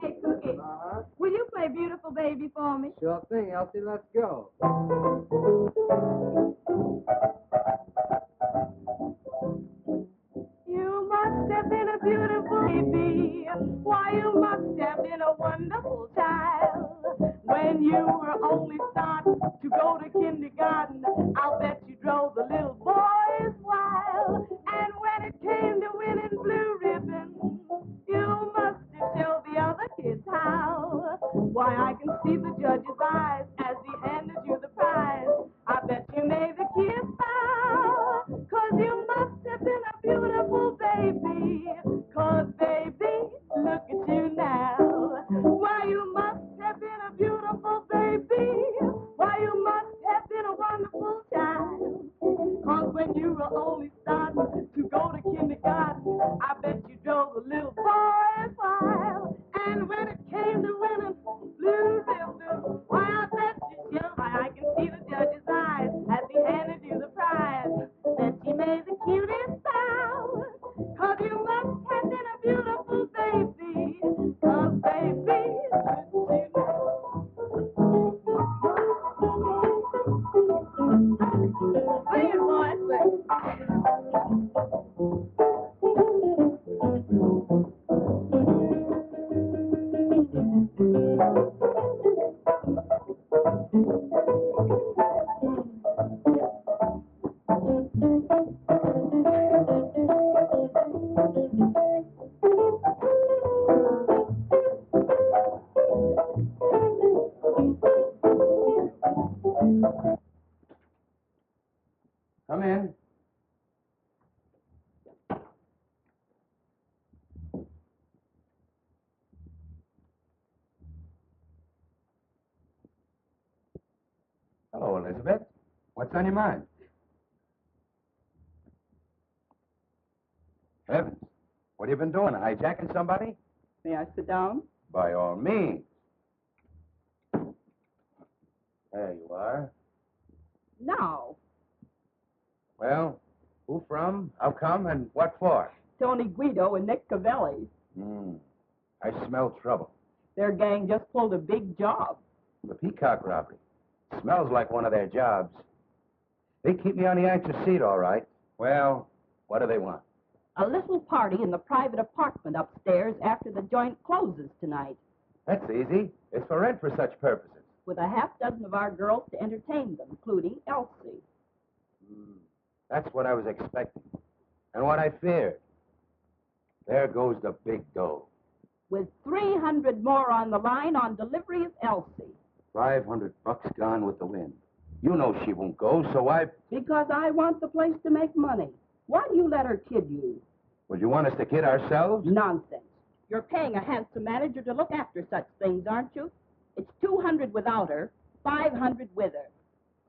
Hey, Cookie, will you play Beautiful Baby for me? Sure thing, Elsie. Let's go. You must have been a beautiful baby. Why, you must have been a wonderful child. When you were only starting to go to kindergarten, I'll bet you drove the little boys wild. And when it came to winning blue ribbons, you must have showed the other kids how. Why, I can see the judge's eyes as he handed you the prize. I bet you made the kids bow, 'cause you must have been a beautiful baby. 'Cause baby, look at you now. Why, you must have been a beautiful baby. Why, you must have been a wonderful child. 'Cause when you were only starting to go to kindergarten, I bet you drove the little boys wild. And when it came to winning blue ribbons, why, I bet you should. Why, I can see the judge's eyes as he handed you the prize. That you made the cutest sound. 'Cause you must have been a beautiful baby. 'Cause baby, look at you now. Sing it, boy, sing. Come in. Hello, Elizabeth. What's on your mind? Heavens. What have you been doing? Hijacking somebody? May I sit down? By all means. There you are. No. Well, who from, how come, and what for? Tony Guido and Nick Cavelli. I smell trouble. Their gang just pulled a big job. The Peacock robbery. Smells like one of their jobs. They keep me on the anxious seat, all right. Well, what do they want? A little party in the private apartment upstairs after the joint closes tonight, That's easy. It's for rent for such purposes. with a half dozen of our girls to entertain them, including Elsie. That's what I was expecting. And what I feared. There goes the big dough. With 300 more on the line on delivery of Elsie. $500 gone with the wind. You know she won't go, so Because I want the place to make money. Why do you let her kid you? Well, you want us to kid ourselves? Nonsense. You're paying a handsome manager to look after such things, aren't you? It's $200 without her, $500 with her.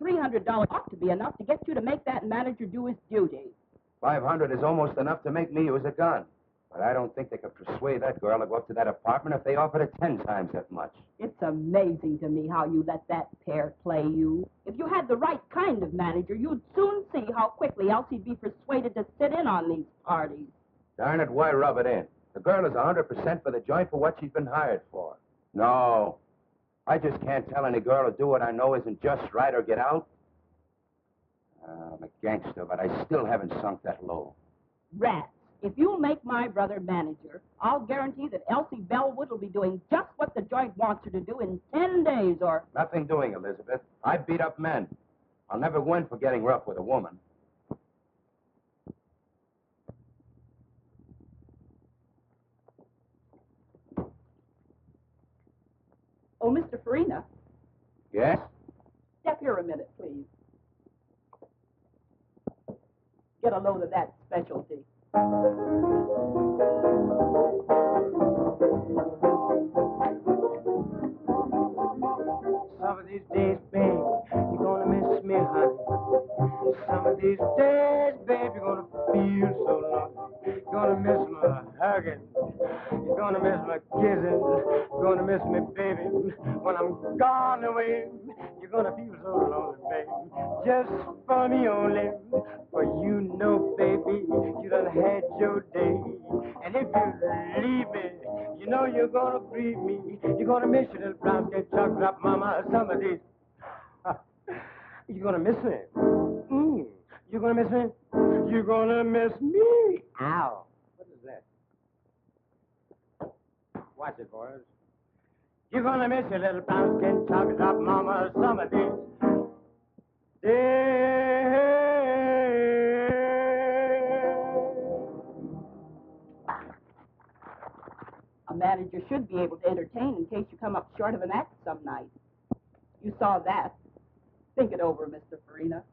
$300 ought to be enough to get you to make that manager do his duty. 500 is almost enough to make me use a gun. But I don't think they could persuade that girl to go up to that apartment if they offered her 10 times that much. It's amazing to me how you let that pair play you. If you had the right kind of manager, you'd soon see how quickly Elsie'd be persuaded to sit in on these parties. Darn it, why rub it in? The girl is 100% for the joint for what she's been hired for. No, I just can't tell any girl to do what I know isn't just right or get out. I'm a gangster, but I still haven't sunk that low. Rats. If you'll make my brother manager, I'll guarantee that Elsie Bellwood will be doing just what the joint wants her to do in 10 days or... Nothing doing, Elizabeth. I beat up men. I'll never win for getting rough with a woman. Oh, Mr. Farina, Yes? step here a minute, please. Get a load of that specialty. these days, babe, you're gonna feel so lonely. You're gonna miss my hugging. You're gonna miss my kissing. You're gonna miss me, baby, when I'm gone away. You're gonna feel so lonely, baby, just for me only. For you know, baby, you done had your day. And if you leave me, you know you're gonna grieve me. You're gonna miss your little brown skin chocolate up, mama, some of these. You're gonna miss me. You're gonna miss me? You're gonna miss me. Ow. What is that? Watch it, boys. You're gonna miss your little brown skin chocolate up, mama, some of these days. A manager should be able to entertain in case you come up short of an act some night. You saw that. Think it over, Mr. Farina.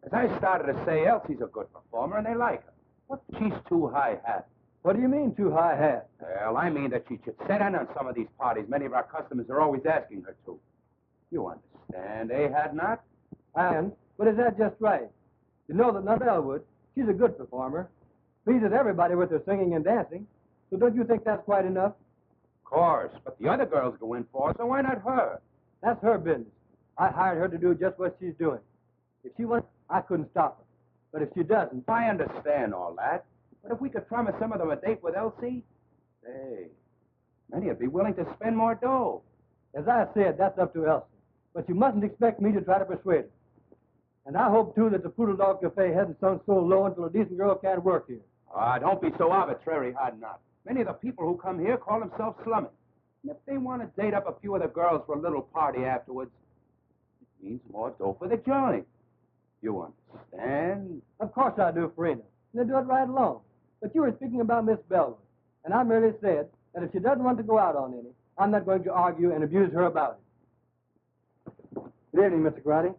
As I started to say, Elsie's a good performer, and they like her. What? She's too high-hat. What do you mean, too high-hat? Well, I mean that she should sit in on some of these parties many of our customers are always asking her to. You understand, eh, Hadnot? And, but is that just right? You know that Nut Elwood, she's a good performer, pleases everybody with her singing and dancing. So don't you think that's quite enough? Of course, but the other girls go in for it, so why not her? That's her business. I hired her to do just what she's doing. If she wants, I couldn't stop her. But if she doesn't... I understand all that. But if we could promise some of them a date with Elsie, hey, many would be willing to spend more dough. As I said, that's up to Elsie. But you mustn't expect me to try to persuade her. And I hope, too, that the Poodle Dog Cafe hasn't sunk so low until a decent girl can't work here. Ah, don't be so arbitrary, Hadnot. Many of the people who come here call themselves slumming. And if they want to date up a few of the girls for a little party afterwards, it means more dough for the joint. You understand? Of course I do, Farina. And they do it right along. But you were speaking about Miss Bellwood. And I merely said that if she doesn't want to go out on any, I'm not going to argue and abuse her about it. Good evening, Mr. Grady.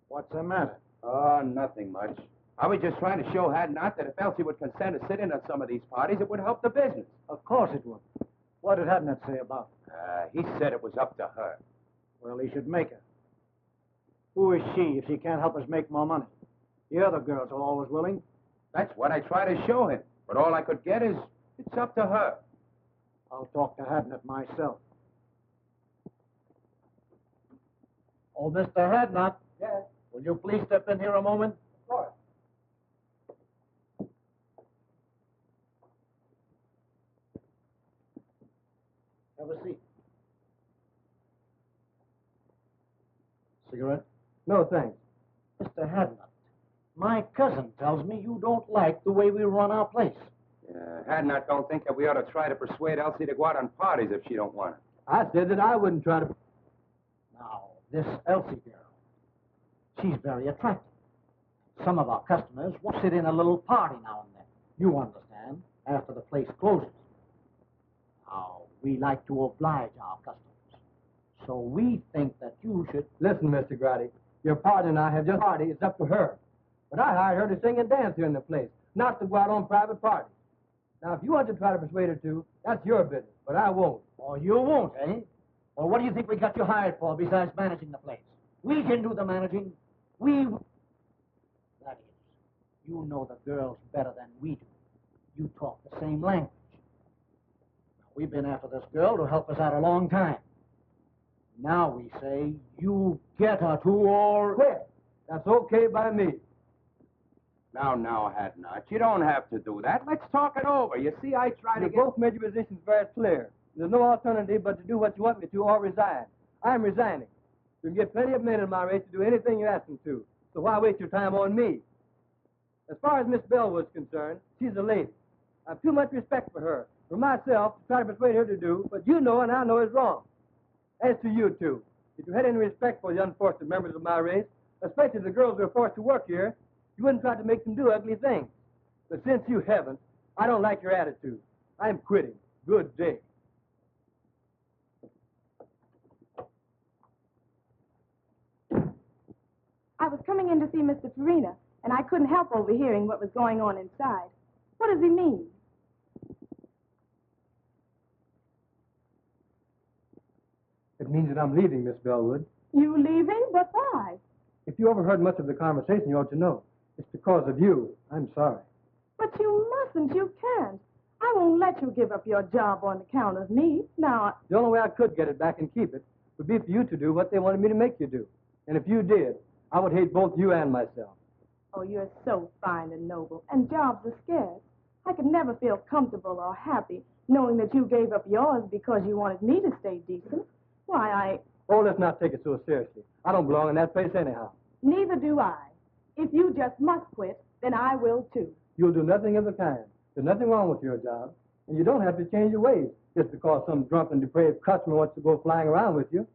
What's the matter? Oh, nothing much. I was just trying to show Hadnot that if Elsie would consent to sit in on some of these parties, it would help the business. Of course it would. What did Hadnot say about it? He said it was up to her. Well, he should make her. Who is she if she can't help us make more money? The other girls are always willing. That's what I try to show him. But all I could get is, it's up to her. I'll talk to Hadnot myself. Oh, Mr. Hadnot. Yes, Will you please step in here a moment? of course. Have a seat. Cigarette? No, thanks. Mr. Hadnot, my cousin tells me you don't like the way we run our place. Hadnot don't think that we ought to try to persuade Elsie to go out on parties if she don't want it. I said that I wouldn't try to... Now, this Elsie girl, she's very attractive. Some of our customers will sit in a little party now and then. You understand, after the place closes. Now, we like to oblige our customers. So we think that you should... Listen, Mr. Grady, your partner and I have just party. It's up to her. But I hired her to sing and dance here in the place, not to go out on private parties. Now, if you want to try to persuade her to, that's your business, but I won't. Oh, you won't, eh? Well, what do you think we got you hired for besides managing the place? We can do the managing. That is, you know the girls better than we do. You talk the same language. Now, we've been after this girl to help us out a long time. Now we say you get her to or... Quit. That's okay by me. Now, Hadnot, you don't have to do that. Let's talk it over. You see, I try to You get... both made your positions very clear. There's no alternative but to do what you want me to or resign. I'm resigning. You can get plenty of men in my race to do anything you ask them to. So why waste your time on me? As far as Miss Bellwood's concerned, she's a lady. I have too much respect for her, for myself, to try to persuade her to do what you know and I know is wrong. As to you two, if you had any respect for the unfortunate members of my race, especially the girls who are forced to work here, you wouldn't try to make them do ugly things. But since you haven't, I don't like your attitude. I'm quitting. Good day. I was coming in to see Mr. Farina, and I couldn't help overhearing what was going on inside. What does he mean? It means that I'm leaving, Miss Bellwood. You leaving? But why? If you overheard much of the conversation, you ought to know. It's because of you. I'm sorry. But you mustn't. You can't. I won't let you give up your job on account of me. Now, The only way I could get it back and keep it would be for you to do what they wanted me to make you do. And if you did, I would hate both you and myself. oh, you're so fine and noble, and jobs are scarce. I could never feel comfortable or happy knowing that you gave up yours because you wanted me to stay decent. Why, Oh, let's not take it so seriously. I don't belong in that place anyhow. neither do I. If you just must quit, then I will too. You'll do nothing of the kind. There's nothing wrong with your job. And you don't have to change your ways just because some drunken, depraved customer wants to go flying around with you.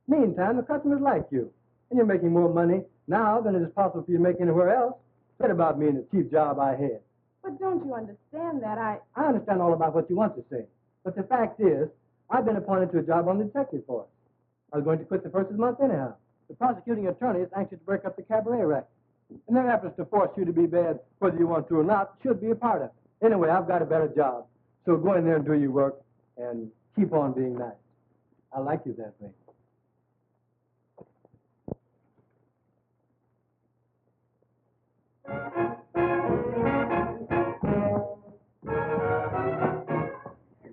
Meantime, the customers like you. And you're making more money now than it is possible for you to make anywhere else. Forget about me and the cheap job I had. But don't you understand that I understand all about what you want to say. But the fact is, I've been appointed to a job on the detective force. I was going to quit the first of the month anyhow. The prosecuting attorney is anxious to break up the cabaret racket. And their efforts to force you to be bad, whether you want to or not, should be a part of it. Anyway, I've got a better job. So go in there and do your work and keep on being nice. I like you that way.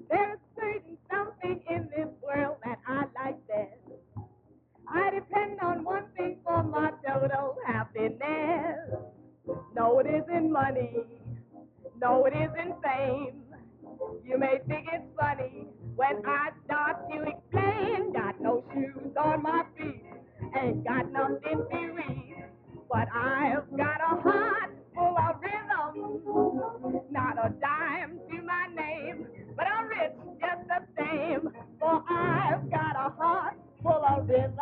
There's certain something in this world that I like best. I depend on one thing for my total happiness. No, it isn't money. No, it isn't fame. You may think it's funny when I start to explain. Got no shoes on my feet, ain't got nothing to read, but I've got a heart full of rhythm. Not a dime to my name, but I'm rich just the same. For I've got a heart full of rhythm.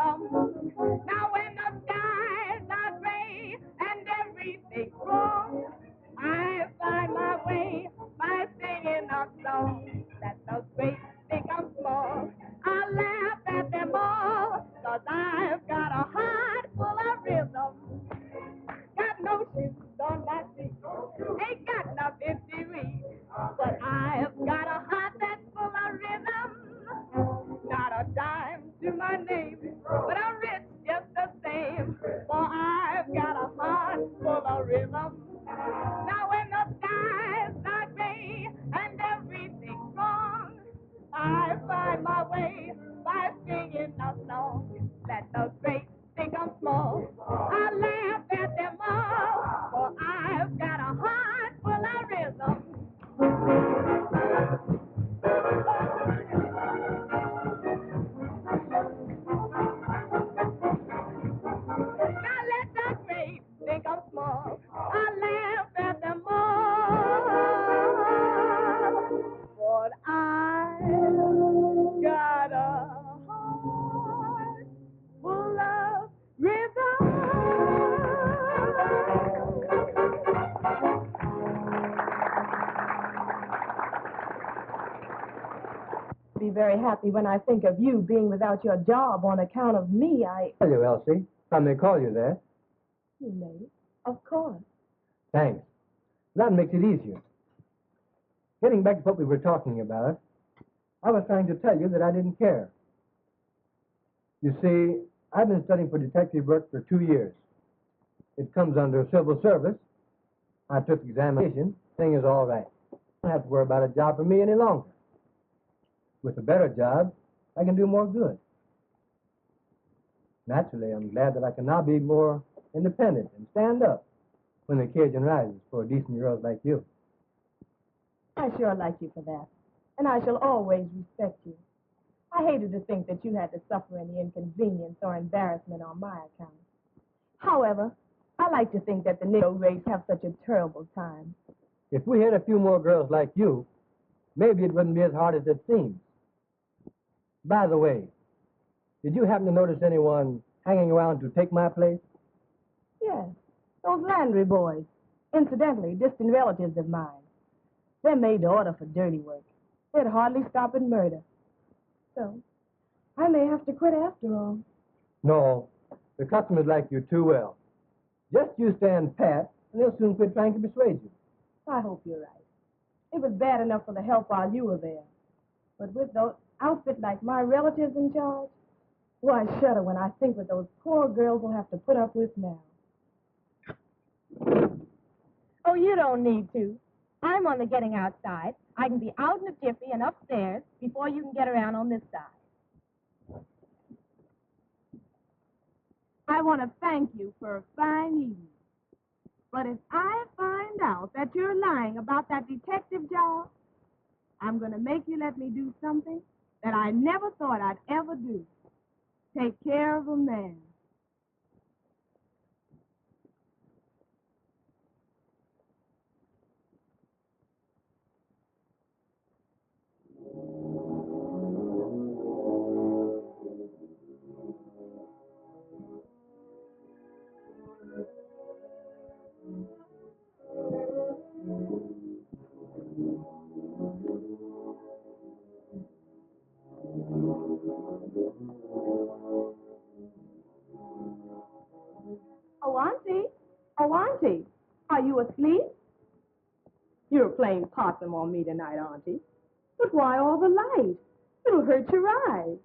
Now when the skies are gray and everything's wrong, I find my way by singing a song. That's the great think I'm small. I laugh at them all, 'cause I've got a heart full of rhythm. Got no shoes on my feet, ain't got nothing to read, but I've got a heart that's full of rhythm. Not a dime to my name, but I'm rich just the same, for I've got a heart full of rhythm. Now when the skies are gray and everything's wrong, I find my way by singing a song. Let the great think I'm small. I laugh at them all, for I've got a heart full of rhythm. Now let the great think I'm small. I laugh at them all, but I've got a heart full of rhythm. Be very happy when I think of you being without your job on account of me. Tell you, Elsie, if I may call you that. You may, of course. Thanks. That makes it easier. Getting back to what we were talking about, I was trying to tell you that I didn't care. You see, I've been studying for detective work for 2 years. It comes under civil service. I took the examination. Thing is all right. I don't have to worry about a job for me any longer. With a better job, I can do more good. Naturally, I'm glad that I can now be more independent and stand up when the occasion rises for decent girls like you. I sure like you for that, and I shall always respect you. I hated to think that you had to suffer any inconvenience or embarrassment on my account. However, I like to think that the Negro race have such a terrible time. If we had a few more girls like you, maybe it wouldn't be as hard as it seems. By the way, did you happen to notice anyone hanging around to take my place? Yes, those Landry boys. Incidentally, distant relatives of mine. They're made to order for dirty work. They'd hardly stop at murder. So, I may have to quit after all. No, the customers like you too well. Just you stand pat, and they'll soon quit trying to persuade you. I hope you're right. It was bad enough for the help while you were there. But with outfit like my relatives in charge? Why, I shudder when I think what those poor girls will have to put up with now. Oh, you don't need to. I'm on the getting outside. I can be out in a jiffy and upstairs before you can get around on this side. I want to thank you for a fine evening. But if I find out that you're lying about that detective job, I'm going to make you let me do something that I never thought I'd ever do. Take care of a man. Oh, Auntie, are you asleep? You're playing possum on me tonight, Auntie. But why all the light? It'll hurt your eyes.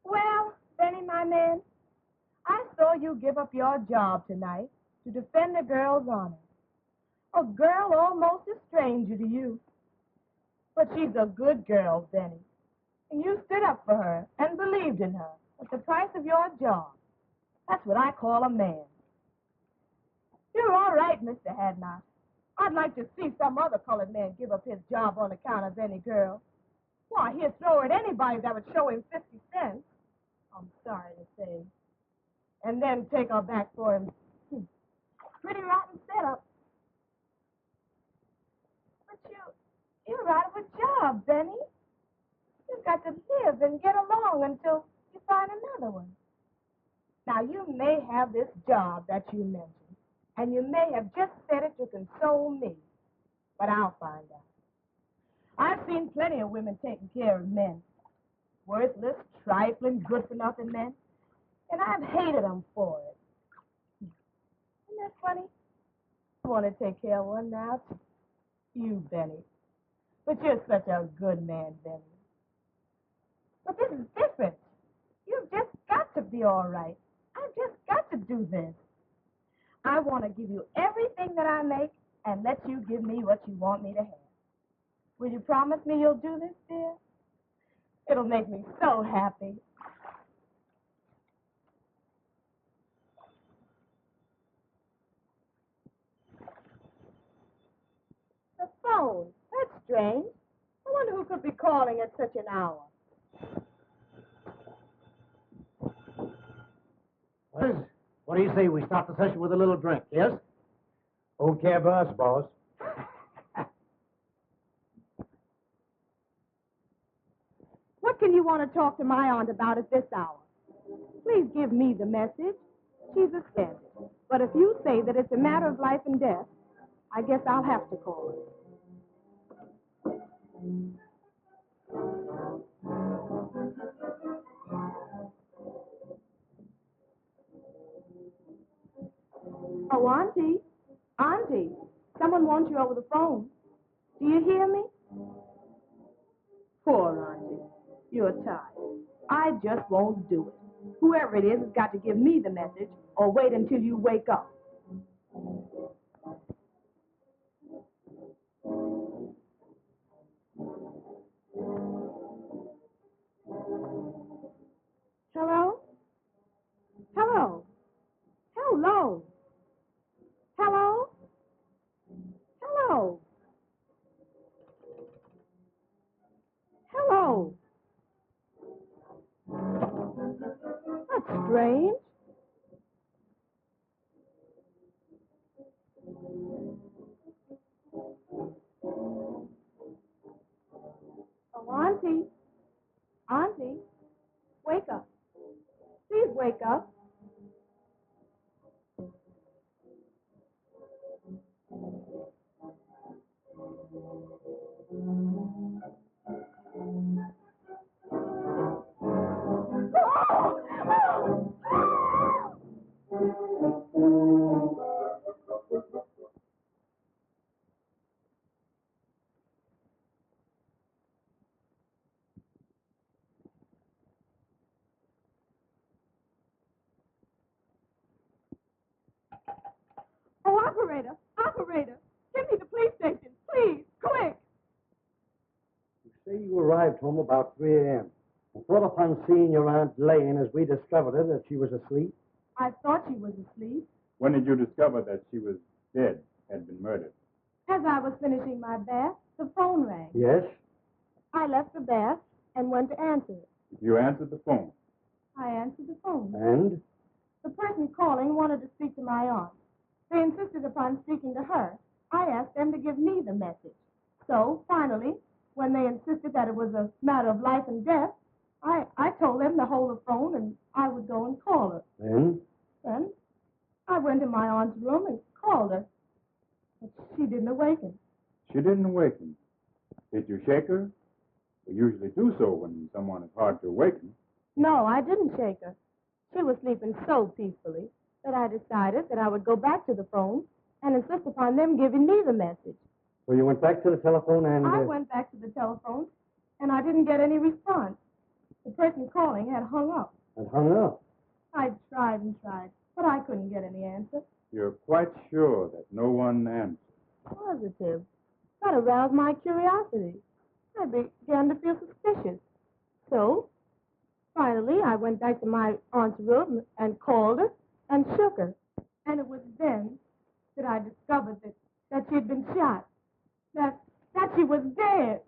Well, Benny, my man, I saw you give up your job tonight to defend a girl's honor. A girl almost a stranger to you. But she's a good girl, Benny. And you stood up for her and believed in her at the price of your job. That's what I call a man. You're all right, Mr. Hadnot. I'd like to see some other colored man give up his job on account of any girl. Why, he'd throw at anybody that would show him 50 cents. I'm sorry to say. And then take her back for him. Pretty rotten setup. But you're out of a job, Benny. You've got to live and get along until you find another one. Now, you may have this job that you mentioned, and you may have just said it to console me, but I'll find out. I've seen plenty of women taking care of men. Worthless, trifling, good-for-nothing men. And I've hated them for it. Isn't that funny? I want to take care of one now. You, Benny. But you're such a good man, Benny. But this is different. You've just got to be all right. I've just got to do this. I want to give you everything that I make and let you give me what you want me to have. Will you promise me you'll do this, dear? It'll make me so happy. The phone. That's strange. I wonder who could be calling at such an hour. What do you say we start the session with a little drink, yes? Okay, boss. What can you want to talk to my aunt about at this hour? Please give me the message. She's a skeptic. But if you say that it's a matter of life and death, I guess I'll have to call her. Oh, Auntie. Auntie, someone wants you over the phone. Do you hear me? Poor Auntie. You're tired. I just won't do it. Whoever it is has got to give me the message or wait until you wake up. Hello? Hello? Hello? Hello? Hello? Hello? That's strange. Oh, Auntie. Auntie, wake up. Please wake up. Oh, operator, operator, give me the police station, please, quick. You say you arrived home about 3 a.m. and thought upon seeing your Aunt laying as we discovered her that she was asleep? I thought she was asleep. When did you discover that she was dead, had been murdered? As I was finishing my bath, the phone rang. Yes? I left the bath and went to answer it. You answered the phone. I answered the phone. And? The person calling wanted to speak to my aunt. They insisted upon speaking to her. I asked them to give me the message. So, finally, when they insisted that it was a matter of life and death, I told them to hold the phone and I would go and call her. Then I went to my aunt's room and called her. But she didn't awaken. She didn't awaken. Did you shake her? We usually do so when someone is hard to awaken. No, I didn't shake her. She was sleeping so peacefully that I decided that I would go back to the phone and insist upon them giving me the message. So you went back to the telephone and... I went back to the telephone, and I didn't get any response. The person calling had hung up. And hung up? I tried and tried, but I couldn't get any answer. You're quite sure that no one answered? Positive. That aroused my curiosity. I began to feel suspicious. So, finally, I went back to my aunt's room and called her and shook her. And it was then that I discovered that she had been shot. That she was dead.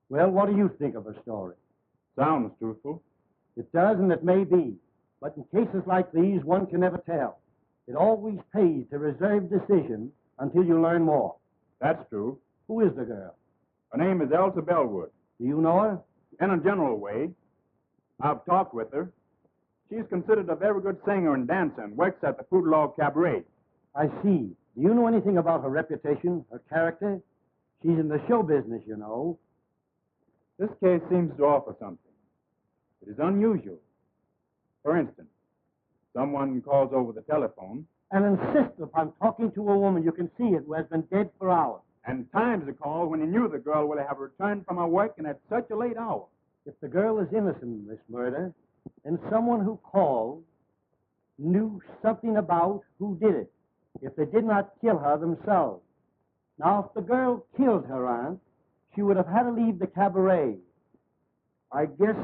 Well, what do you think of her story? Sounds truthful. It does, and it may be. But in cases like these, one can never tell. It always pays to reserve decision until you learn more. That's true. Who is the girl? Her name is Elsa Bellwood. Do you know her? In a general way. I've talked with her. She's considered a very good singer and dancer and works at the Poodle Cabaret. I see. Do you know anything about her reputation, her character? She's in the show business, you know. This case seems to offer something. It is unusual. For instance, someone calls over the telephone And insists upon talking to a woman you can see it who has been dead for hours. and times the call when he knew the girl would have returned from her work and at such a late hour. If the girl is innocent in this murder, then someone who called knew something about who did it, if they did not kill her themselves. Now, if the girl killed her aunt, she would have had to leave the cabaret. I guess,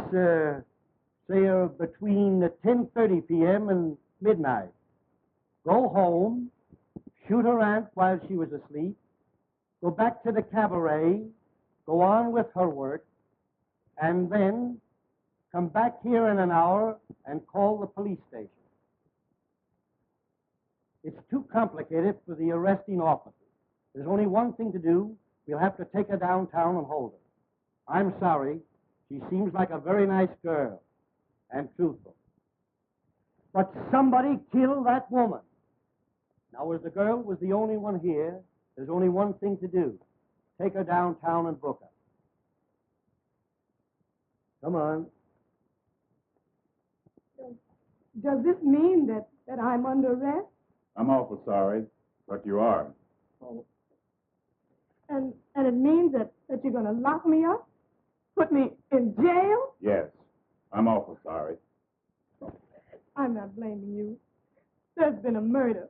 say, between 10:30 p.m. and midnight. Go home, shoot her aunt while she was asleep, go back to the cabaret, go on with her work, and then come back here in an hour and call the police station. It's too complicated for the arresting officer. There's only one thing to do. We'll have to take her downtown and hold her. I'm sorry. She seems like a very nice girl and truthful. But somebody killed that woman. Now, as the girl was the only one here, there's only one thing to do. Take her downtown and book her. Come on. Does this mean that I'm under arrest? I'm awful sorry, but you are. Oh. And it means that you're going to lock me up? Put me in jail? Yes, I'm awful sorry. I'm not blaming you. There's been a murder,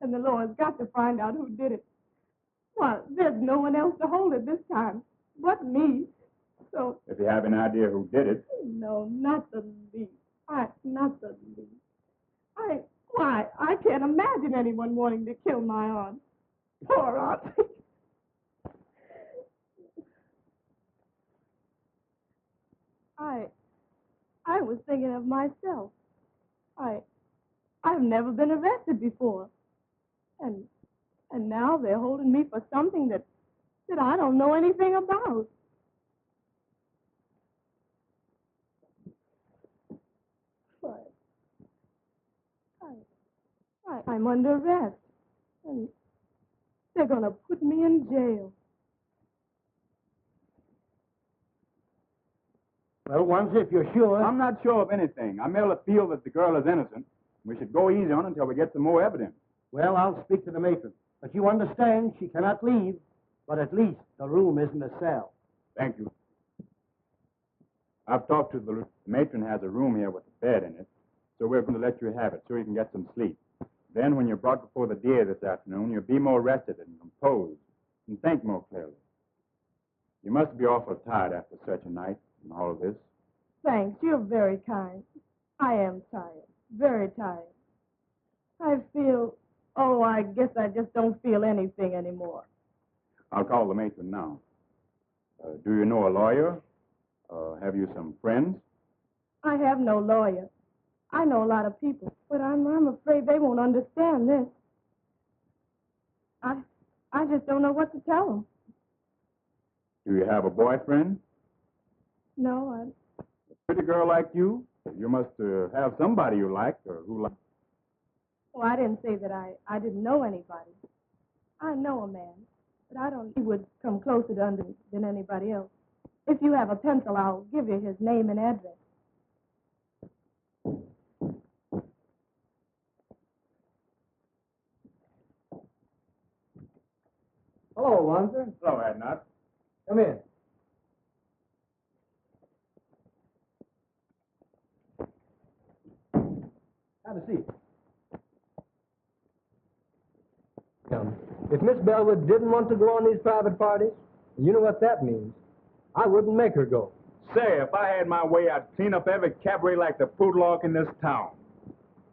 and the law has got to find out who did it. Well, there's no one else to hold it this time but me. So... If you have an idea who did it... No, not the least. Not the least. I can't imagine anyone wanting to kill my aunt. Poor aunt. I was thinking of myself. I've never been arrested before. And now they're holding me for something that I don't know anything about. But I'm under arrest. And they're going to put me in jail. Well, once if you're sure... I'm not sure of anything. I merely feel that the girl is innocent. We should go easy on her until we get some more evidence. Well, I'll speak to the matron. But you understand she cannot leave. But at least the room isn't a cell. Thank you. I've talked to the matron has a room here with a bed in it, so we're going to let you have it so you can get some sleep. Then when you're brought before the DA this afternoon, you'll be more rested and composed and think more clearly. You must be awful tired after such a night and all of this. Thanks. You're very kind. I am tired. Very tired. I feel... Oh, I guess I just don't feel anything anymore. I'll call the matron now. Do you know a lawyer? Have you some friends? I have no lawyer. I know a lot of people, but I'm afraid they won't understand this. I just don't know what to tell them. Do you have a boyfriend? No, A pretty girl like you? You must have somebody you like or who likes. Oh, I didn't say that I didn't know anybody. I know a man, but I don't... He would come closer to than anybody else. If you have a pencil, I'll give you his name and address. Hello, Wanzer. Hello, Adnot. Come in. Have a seat. If Miss Bellwood didn't want to go on these private parties, you know what that means. I wouldn't make her go. Say, if I had my way, I'd clean up every cabaret like the Poodlock in this town.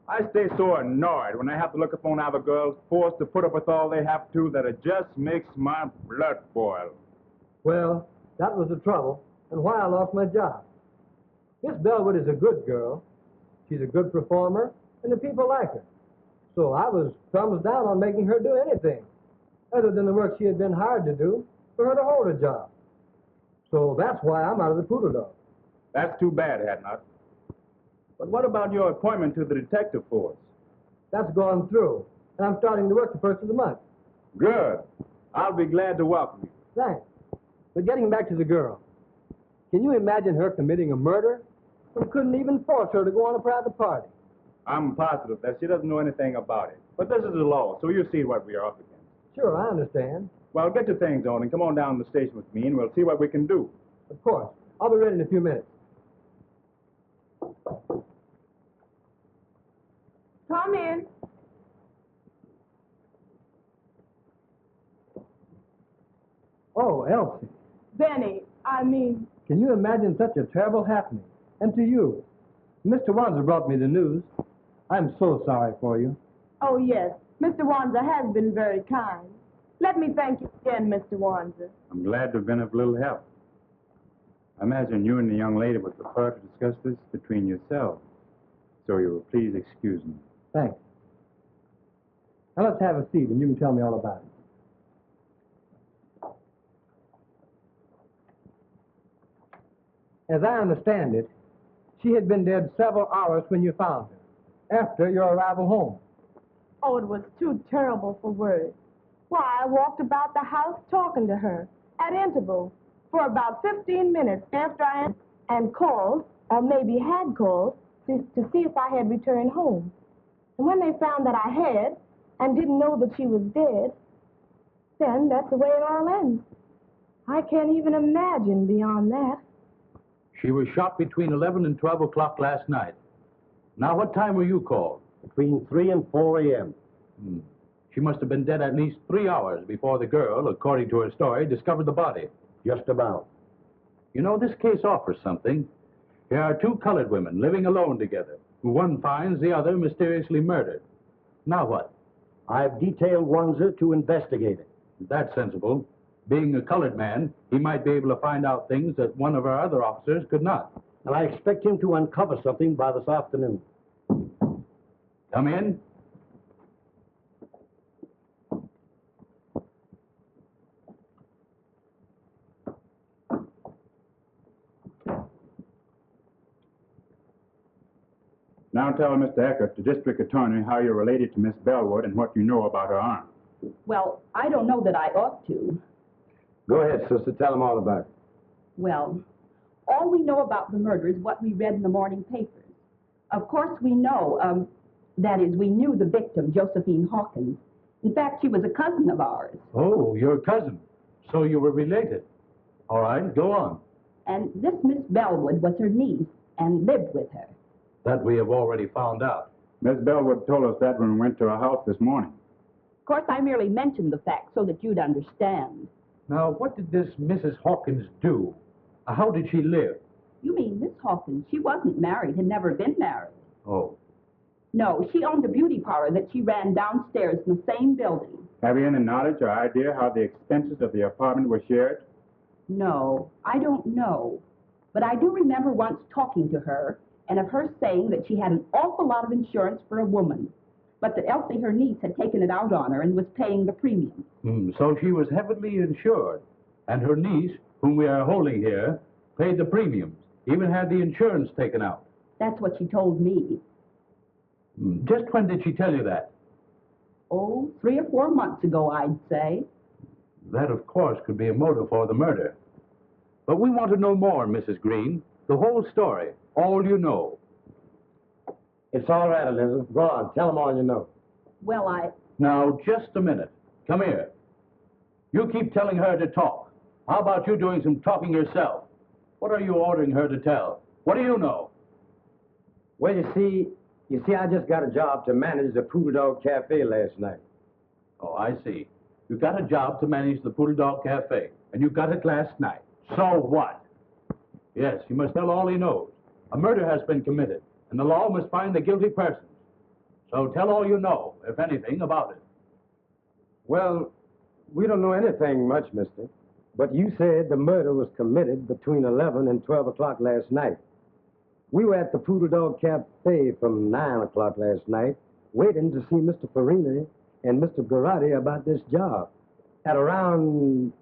I stay so annoyed when I have to look upon other girls forced to put up with all they have to that it just makes my blood boil. Well, that was the trouble, and why I lost my job. Miss Bellwood is a good girl. She's a good performer, and the people like her. So I was thumbs down on making her do anything, other than the work she had been hired to do, for her to hold a job. So that's why I'm out of the Poodle Dog. That's too bad, Hadnot. But what about your appointment to the detective force? That's gone through, and I'm starting to work the first of the month. Good. I'll be glad to welcome you. Thanks. But getting back to the girl, can you imagine her committing a murder? We couldn't even force her to go on a private party. I'm positive that she doesn't know anything about it. But this is the law, so you see what we are up against. Sure, I understand. Well, get your things on and come on down to the station with me, and we'll see what we can do. Of course. I'll be ready in a few minutes. Come in. Oh, Elsie. Benny, Can you imagine such a terrible happening? And to you. Mr. Wanzer brought me the news. I'm so sorry for you. Oh, yes. Mr. Wanzer has been very kind. Let me thank you again, Mr. Wanzer. I'm glad to have been of little help. I imagine you and the young lady would prefer to discuss this between yourselves. So you will please excuse me. Thanks. Now let's have a seat and you can tell me all about it. As I understand it, she had been dead several hours when you found her, after your arrival home. Oh, it was too terrible for words. Why, I walked about the house talking to her at intervals for about 15 minutes after I and called, or maybe had called, to see if I had returned home. And when they found that I had and didn't know that she was dead, then that's the way it all ends. I can't even imagine beyond that. She was shot between 11 and 12 o'clock last night. Now, what time were you called? Between 3 and 4 a.m. She must have been dead at least 3 hours before the girl, according to her story, discovered the body. Just about. You know, this case offers something. Here are two colored women living alone together, who one finds the other mysteriously murdered. Now what? I've detailed Wanzer to investigate it. That's sensible. Being a colored man, he might be able to find out things that one of our other officers could not. And I expect him to uncover something by this afternoon. Come in. Now tell Mr. Eckert, the district attorney, how you're related to Miss Bellwood and what you know about her aunt. Well, I don't know that I ought to. Go ahead, sister. Tell them all about it. Well, all we know about the murder is what we read in the morning papers. Of course, we know, that is, we knew the victim, Josephine Hawkins. In fact, she was a cousin of ours. Oh, your cousin. So you were related. All right, go on. And this Miss Bellwood was her niece and lived with her. That we have already found out. Miss Bellwood told us that when we went to her house this morning. Of course, I merely mentioned the fact so that you'd understand. Now, what did this Mrs. Hawkins do? How did she live? You mean Miss Hawkins? She wasn't married, had never been married. Oh. No, she owned a beauty parlor that she ran downstairs in the same building. Have you any knowledge or idea how the expenses of the apartment were shared? No, I don't know. But I do remember once talking to her and of her saying that she had an awful lot of insurance for a woman, but that Elsie, her niece, had taken it out on her and was paying the premium. So she was heavily insured, and her niece, whom we are holding here, paid the premiums, even had the insurance taken out. That's what she told me. Just when did she tell you that? Oh, 3 or 4 months ago, I'd say. That, of course, could be a motive for the murder. But we want to know more, Mrs. Green. The whole story. All you know. It's all right, Elizabeth. Go on. Tell them all you know. Well, Now, just a minute. Come here. You keep telling her to talk. How about you doing some talking yourself? What are you ordering her to tell? What do you know? Well, you see, I just got a job to manage the Poodle Dog Cafe last night. Oh, I see. You got a job to manage the Poodle Dog Cafe, and you got it last night. So what? Yes, you must tell all he knows. A murder has been committed, and the law must find the guilty persons. So tell all you know, if anything, about it. Well, we don't know anything much, mister. But you said the murder was committed between 11 and 12 o'clock last night. We were at the Poodle Dog Cafe from 9 o'clock last night, waiting to see Mr. Farini and Mr. Garotti about this job. At around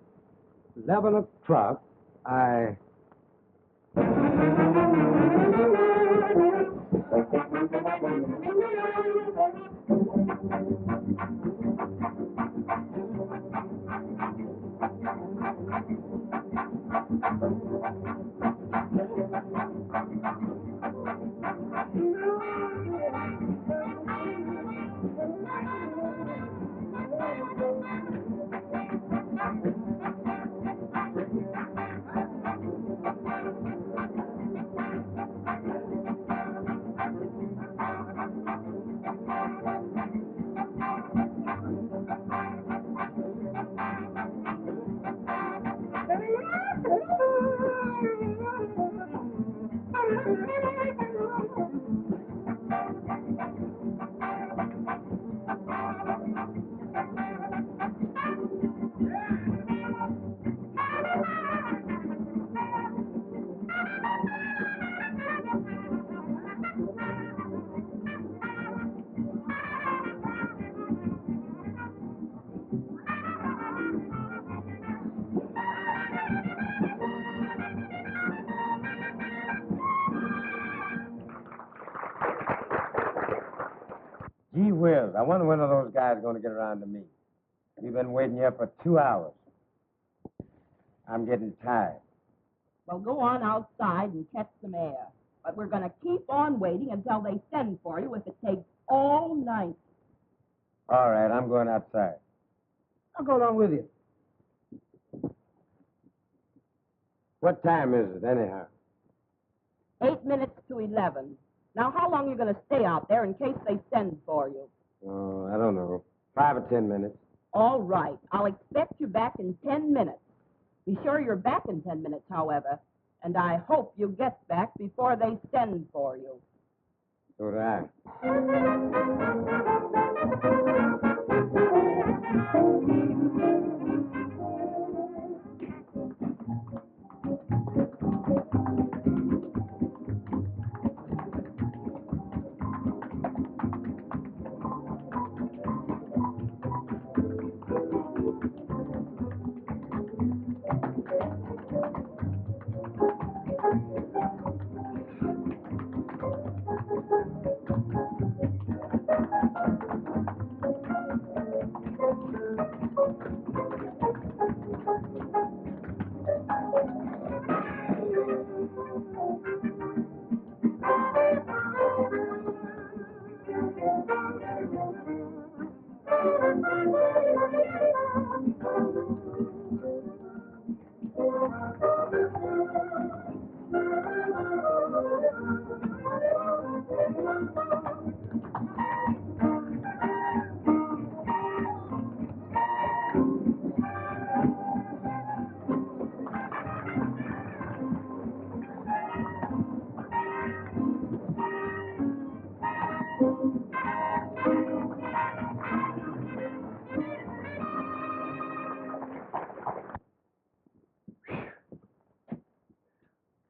11 o'clock, I... Gee whiz, I wonder when are those guys going to get around to me. We've been waiting here for 2 hours. I'm getting tired. Well, go on outside and catch some air. But we're going to keep on waiting until they send for you if it takes all night. All right, I'm going outside. I'll go along with you. What time is it, anyhow? 8 minutes to 11. Now, how long are you going to stay out there in case they send for you? Oh, I don't know. 5 or 10 minutes. All right. I'll expect you back in 10 minutes. Be sure you're back in 10 minutes, however. And I hope you get back before they send for you. So do I.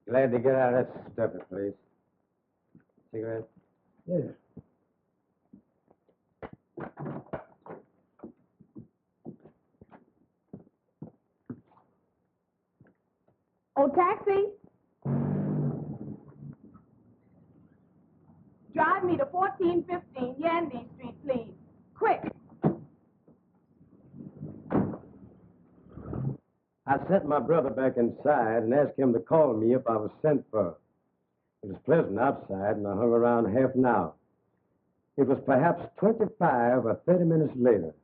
Glad to get out of that stuffy place. Cigarette? Yes. Oh, taxi! Drive me to 1415 Yandy Street, please. Quick! I sent my brother back inside and asked him to call me if I was sent for. It was pleasant outside, and I hung around half an hour. It was perhaps 25 or 30 minutes later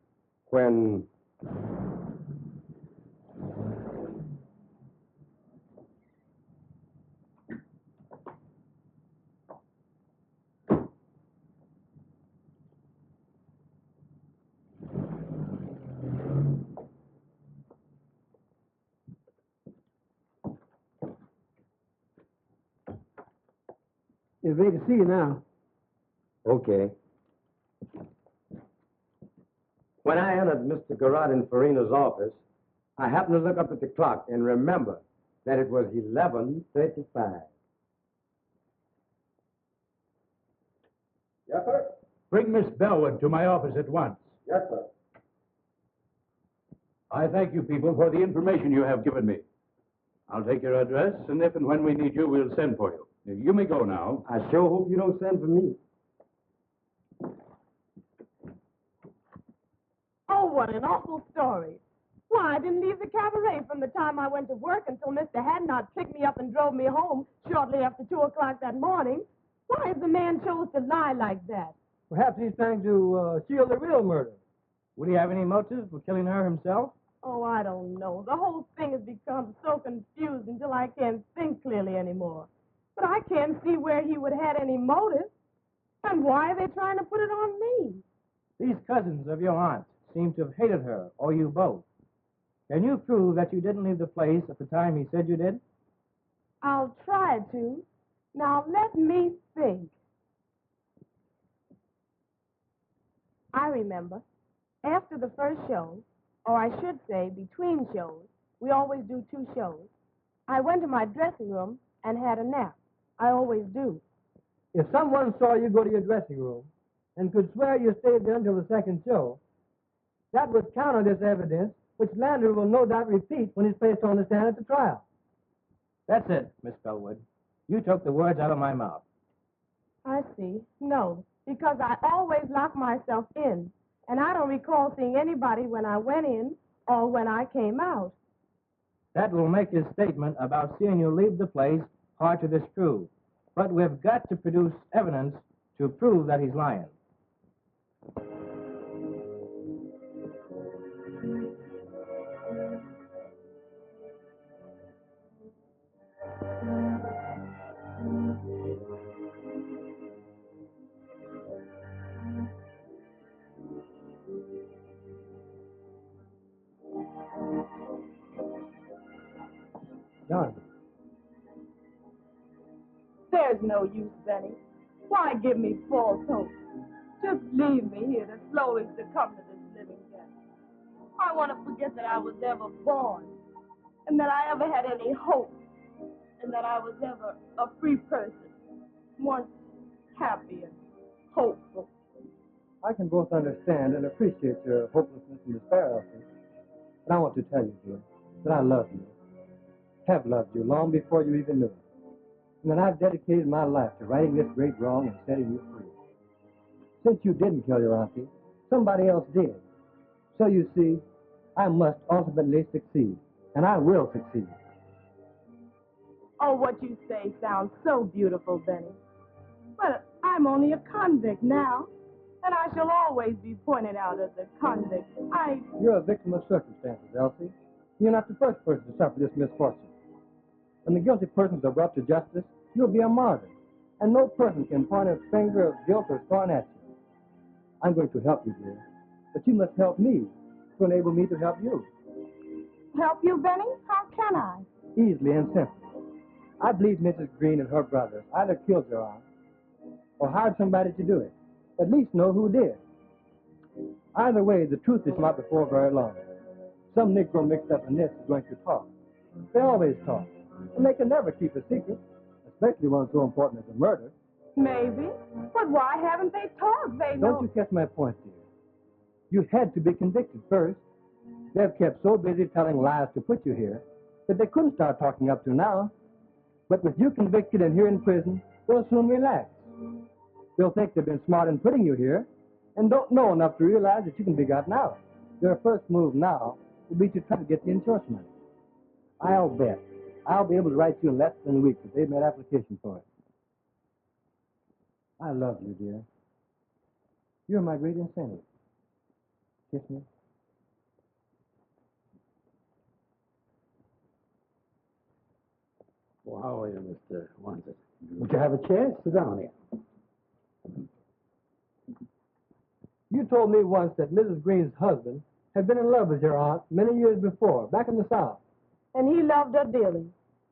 when... It's great to see you now. Okay. When I entered Mr. Garrod and Farina's office, I happened to look up at the clock and remember that it was 11:35. Yes, sir. Bring Miss Bellwood to my office at once. Yes, sir. I thank you people for the information you have given me. I'll take your address, and if and when we need you, we'll send for you. You may go now. I sure hope you don't send for me. Oh, what an awful story. Why, I didn't leave the cabaret from the time I went to work until Mr. Hadnot picked me up and drove me home shortly after 2 o'clock that morning. Why has the man chose to lie like that? Perhaps he's trying to shield the real murder. Would he have any motive for killing her himself? Oh, I don't know. The whole thing has become so confused until I can't think clearly anymore. But I can't see where he would have had any motive. And why are they trying to put it on me? These cousins of your aunt seem to have hated her, or you both. Can you prove that you didn't leave the place at the time he said you did? I'll try to. Now, let me think. I remember. After the first show, or I should say between shows, we always do 2 shows, I went to my dressing room and had a nap. I always do. If someone saw you go to your dressing room and could swear you stayed there until the second show, that would counter this evidence, which Landry will no doubt repeat when he's placed on the stand at the trial. That's it, Miss Bellwood. You took the words out of my mouth. I see. No, because I always lock myself in, and I don't recall seeing anybody when I went in or when I came out. That will make his statement about seeing you leave the place hard to disprove. But we've got to produce evidence to prove that he's lying. Darling. There's no use, Benny. Why give me false hope? Just leave me here to slowly succumb to this living death. I want to forget that I was ever born, and that I ever had any hope, and that I was ever a free person, once happy and hopeful. I can both understand and appreciate your hopelessness and despair, Elsie. But I want to tell you, dear, that I love you, have loved you long before you even knew it, and that I've dedicated my life to righting this great wrong and setting you free. Since you didn't kill your auntie, somebody else did. So you see, I must ultimately succeed, and I will succeed. Oh, what you say sounds so beautiful, Benny. But I'm only a convict now, and I shall always be pointed out as a convict. You're a victim of circumstances, Elsie. You're not the first person to suffer this misfortune. When the guilty persons are brought to justice, you'll be a martyr, and no person can point a finger of guilt or scorn at you. I'm going to help you, dear, but you must help me to enable me to help you. Help you, Benny? How can I? Easily and simply. I believe Mrs. Green and her brothers either killed your aunt or hired somebody to do it. At least know who did. Either way, the truth is not before very long. Some Negro mixed up in this is going to talk. They always talk, and they can never keep a secret, especially one so important as a murder. Maybe. But why haven't they talked? Don't you catch my point, dear? You had to be convicted first. They've kept so busy telling lies to put you here that they couldn't start talking up to now. But with you convicted and here in prison, they'll soon relax. They'll think they've been smart in putting you here and don't know enough to realize that you can be gotten out. Their first move now will be to try to get the insurance money. I'll bet I'll be able to write you in less than a week if they've made application for it. I love you, dear. You're my great incentive. Kiss me. Well, how are you, Mr. Wanted? Would you have a chair? Sit down here. You told me once that Mrs. Green's husband had been in love with your aunt many years before, back in the South. And he loved her dearly.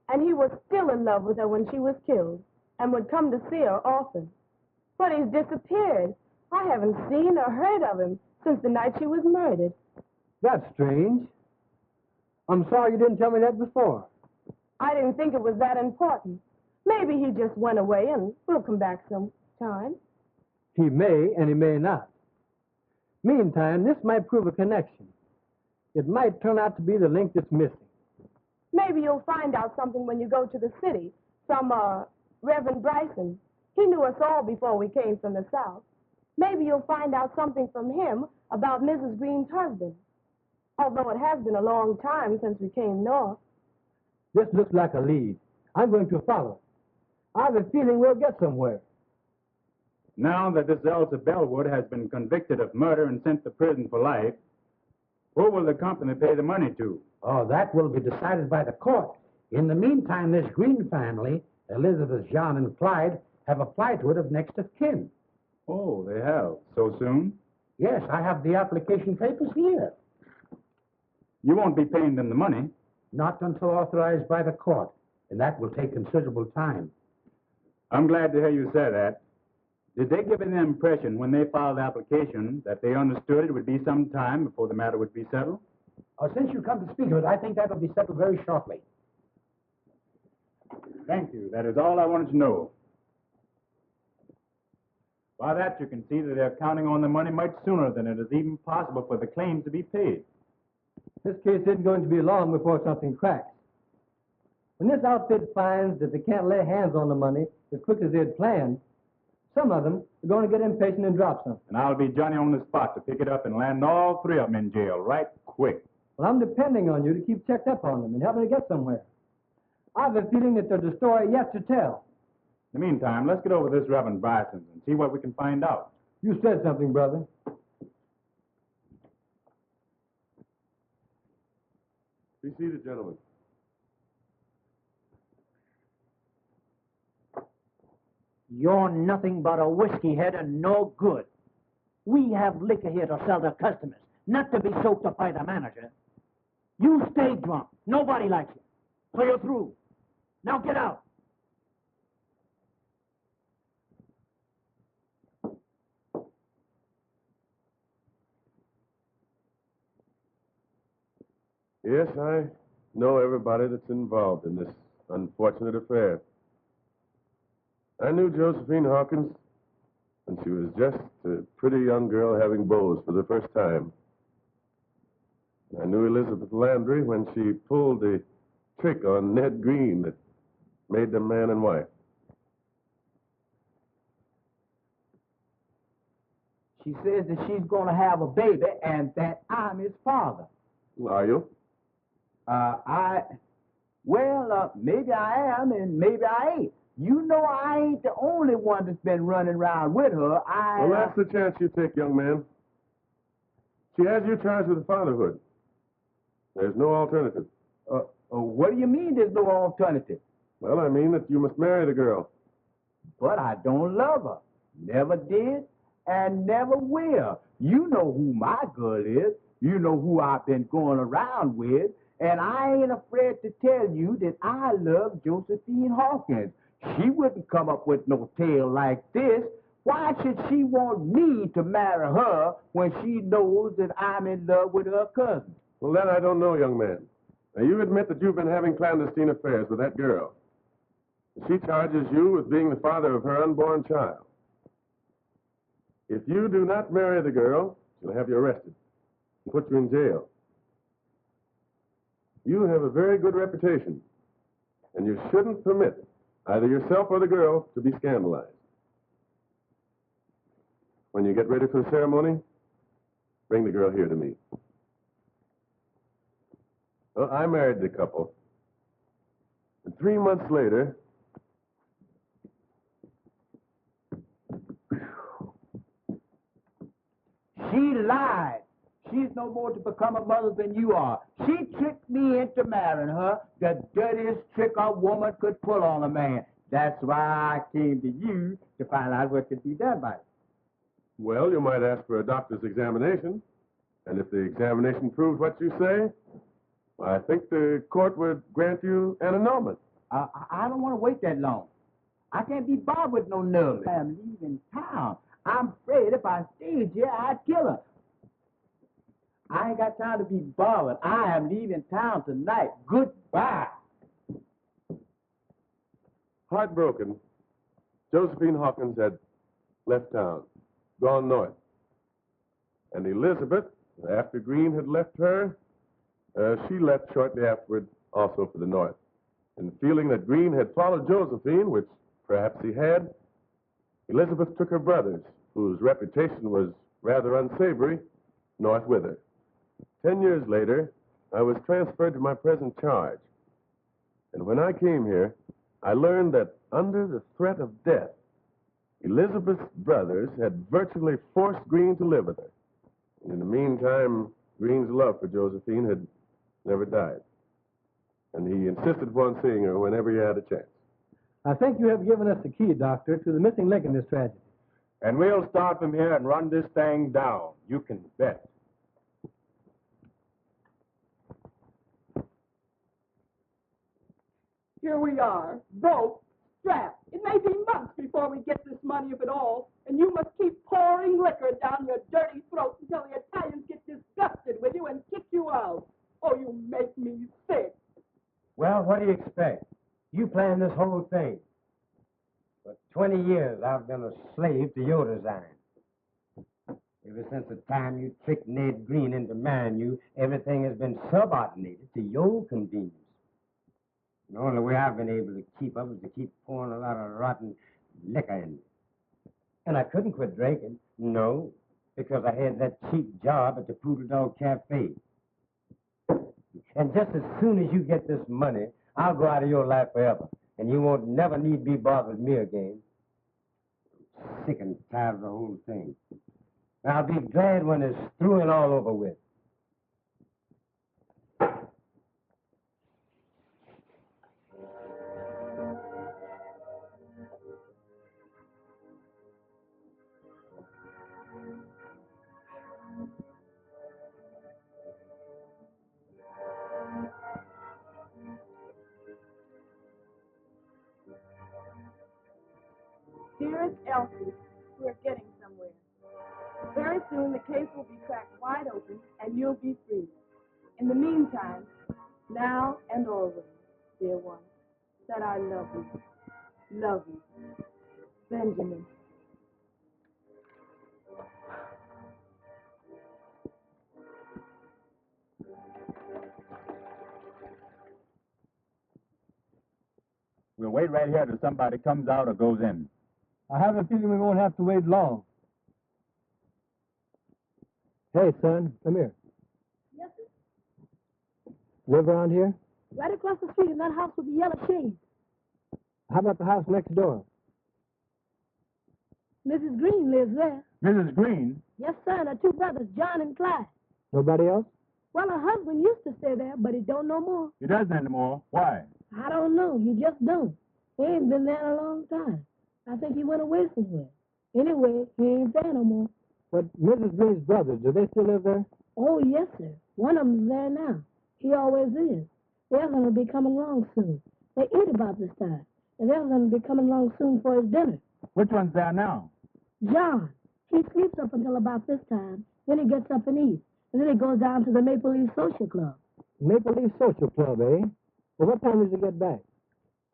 And he was still in love with her when she was killed and would come to see her often. But he's disappeared. I haven't seen or heard of him since the night she was murdered. That's strange. I'm sorry you didn't tell me that before. I didn't think it was that important. Maybe he just went away and will come back sometime. He may and he may not. Meantime, this might prove a connection. It might turn out to be the link that's missing. Maybe you'll find out something when you go to the city from, Reverend Bryson. He knew us all before we came from the South. Maybe you'll find out something from him about Mrs. Green's husband. Although it has been a long time since we came north. This looks like a lead. I'm going to follow. I have a feeling we'll get somewhere. Now that this Elsa Bellwood has been convicted of murder and sent to prison for life, who will the company pay the money to? Oh, that will be decided by the court. In the meantime, this Green family, Elizabeth, John, and Clyde, have applied to it of next of kin. Oh, they have. So soon? Yes, I have the application papers here. You won't be paying them the money. Not until authorized by the court, and that will take considerable time. I'm glad to hear you say that. Did they give an impression when they filed the application that they understood it would be some time before the matter would be settled? Oh, since you come to speak of it, I think that will be settled very shortly. Thank you. That is all I wanted to know. By that, you can see that they're counting on the money much sooner than it is even possible for the claims to be paid. This case isn't going to be long before something cracks. When this outfit finds that they can't lay hands on the money as quick as they had planned, Some of them are going to get impatient and drop something. And I'll be Johnny on the spot to pick it up and land all three of them in jail right quick. Well, I'm depending on you to keep checked up on them and help me to get somewhere. I have a feeling that there's a story yet to tell. In the meantime, let's get over this Reverend Bryson's and see what we can find out. You said something, brother. Be seated, gentlemen. You're nothing but a whiskey head and no good. We have liquor here to sell to customers, not to be soaked up by the manager. You stay drunk. Nobody likes you. So you're through. Now get out. Yes, I know everybody that's involved in this unfortunate affair. I knew Josephine Hawkins, and she was just a pretty young girl having beaux for the first time. I knew Elizabeth Landry when she pulled the trick on Ned Green that made them man and wife. She says that she's going to have a baby and that I'm his father. Are you? Maybe I am and maybe I ain't. You know I ain't the only one that's been running around with her. Well, that's the chance you take, young man. She has you charged with fatherhood. There's no alternative. What do you mean there's no alternative? Well, I mean that you must marry the girl. But I don't love her. Never did and never will. You know who my girl is. You know who I've been going around with. And I ain't afraid to tell you that I love Josephine Hawkins. She wouldn't come up with no tale like this. Why should she want me to marry her when she knows that I'm in love with her cousin? Well, that I don't know, young man. Now, you admit that you've been having clandestine affairs with that girl. She charges you with being the father of her unborn child. If you do not marry the girl, she'll have you arrested and put you in jail. You have a very good reputation, and you shouldn't permit either yourself or the girl to be scandalized. When you get ready for the ceremony, bring the girl here to me. Well, I married the couple. And 3 months later, she lied. She's no more to become a mother than you are. She tricked me into marrying her, the dirtiest trick a woman could pull on a man. That's why I came to you to find out what could be done by it. well, you might ask for a doctor's examination. And if the examination proves what you say, I think the court would grant you an annulment. I don't want to wait that long. I can't be bothered with no nerve. I'm leaving town. I'm afraid if I stayed here, I'd kill her. I ain't got time to be bothered. I am leaving town tonight. Goodbye. Heartbroken, Josephine Hawkins had left town, gone north. And Elizabeth, after Green had left her, she left shortly afterward also for the north. And feeling that Green had followed Josephine, which perhaps he had, Elizabeth took her brothers, whose reputation was rather unsavory, north with her. 10 years later, I was transferred to my present charge. And when I came here, I learned that under the threat of death, Elizabeth's brothers had virtually forced Green to live with her. And in the meantime, Green's love for Josephine had never died. And he insisted upon seeing her whenever he had a chance. I think you have given us the key, Doctor, to the missing link in this tragedy. And we'll start from here and run this thing down. You can bet. Here we are, broke, strapped. It may be months before we get this money, if at all, and you must keep pouring liquor down your dirty throat until the Italians get disgusted with you and kick you out. Oh, you make me sick. Well, what do you expect? You planned this whole thing. For 20 years, I've been a slave to your design. Ever since the time you tricked Ned Green into marrying you, everything has been subordinated to your convenience. The only way I've been able to keep up is to keep pouring a lot of rotten liquor in it. And I couldn't quit drinking. No, because I had that cheap job at the Poodle Dog Cafe. And just as soon as you get this money, I'll go out of your life forever. And you won't never need be bothered with me again. Sick and tired of the whole thing. I'll be glad when it's through and all over with. Dearest Elsie, we're getting somewhere. Very soon the case will be cracked wide open and you'll be free. In the meantime, now and always, dear one, that I love you. Love you. Benjamin. We'll wait right here till somebody comes out or goes in. I have a feeling we won't have to wait long. Hey, son, come here. Yes, sir. Live around here? Right across the street in that house with the yellow shades. How about the house next door? Mrs. Green lives there. Mrs. Green? Yes, sir, and her two brothers, John and Clyde. Nobody else? Well, her husband used to stay there, but he don't no more. He doesn't anymore. Why? I don't know. He just don't. He ain't been there in a long time. I think he went away somewhere. Anyway, he ain't there no more. But Mrs. Green's brothers, do they still live there? Oh, yes, sir. One of them's there now. He always is. The other one will be coming along soon. They eat about this time. And the other one will be coming along soon for his dinner. Which one's there now? John. He sleeps up until about this time. Then he gets up and eats. And then he goes down to the Maple Leaf Social Club. Maple Leaf Social Club, eh? Well, what time does he get back?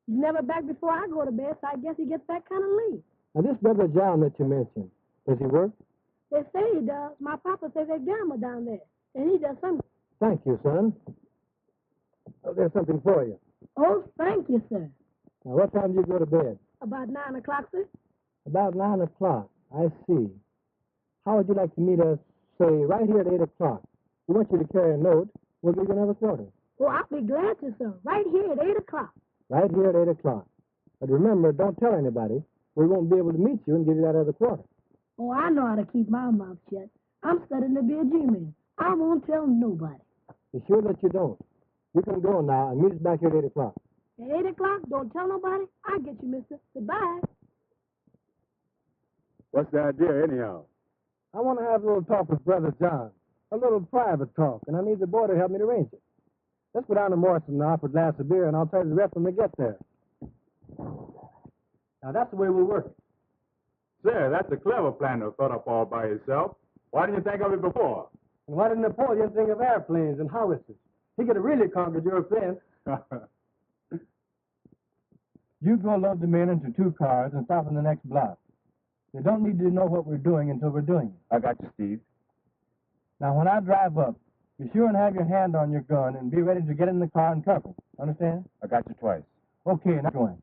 He's never back before I go to bed, so I guess he gets back kind of late. Now, this brother John that you mentioned, does he work? They say he does. My papa says they gamble down there. And he does something. Thank you, son. Oh, there's something for you. Oh, thank you, sir. Now, what time do you go to bed? About 9 o'clock, sir. About 9 o'clock. I see. How would you like to meet us, say, right here at 8 o'clock? We want you to carry a note. We'll give you another quarter. Oh, I'll be glad to, sir. Right here at 8 o'clock. Right here at 8 o'clock. But remember, don't tell anybody. We won't be able to meet you and give you that other quarter. Oh, I know how to keep my mouth shut. I'm studying to be a G-man. I won't tell nobody. Be sure that you don't. You can go now and meet us back here at 8 o'clock. At 8 o'clock, don't tell nobody. I'll get you, mister. Goodbye. What's the idea, anyhow? I want to have a little talk with Brother John. A little private talk, and I need the boy to help me to arrange it. Let's go down to Morrison now for a glass of beer, and I'll tell you the rest when we get there. Now, that's the way we'll work it. Sir, that's a clever plan to thought up all by yourself. Why didn't you think of it before? And why didn't Napoleon think of airplanes and howitzers? He could have really conquered Europe then. You go load the men into 2 cars and stop in the next block. They don't need to know what we're doing until we're doing it. I got you, Steve. Now, when I drive up, be sure and have your hand on your gun and be ready to get in the car and cover. Understand? I got you twice. Okay, now going.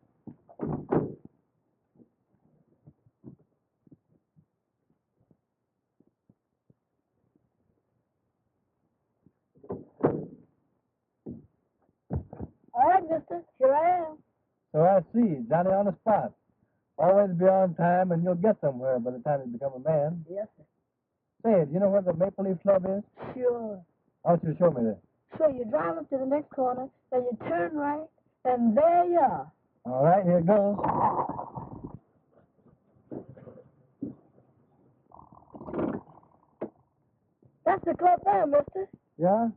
All right, mister. Here I am. So I see. Johnny on the spot. Always be on time, and you'll get somewhere by the time you become a man. Yes, sir. Say, do you know where the Maple Leaf Club is? Sure. I want you to show me that. So you drive up to the next corner, then you turn right, and there you are. All right, here it goes. That's the club there, mister. Yeah?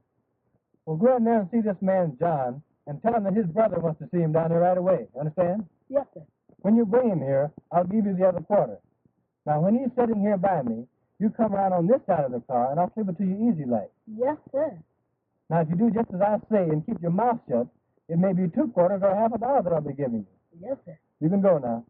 Well, go in there and see this man, John, and tell him that his brother wants to see him down there right away. Understand? Yes, sir. When you bring him here, I'll give you the other quarter. Now, when he's sitting here by me, you come around on this side of the car, and I'll slip it to you easy like. Yes, sir. Now, if you do just as I say and keep your mouth shut, it may be 2 quarters or half a dollar that I'll be giving you. Yes, sir. You can go now.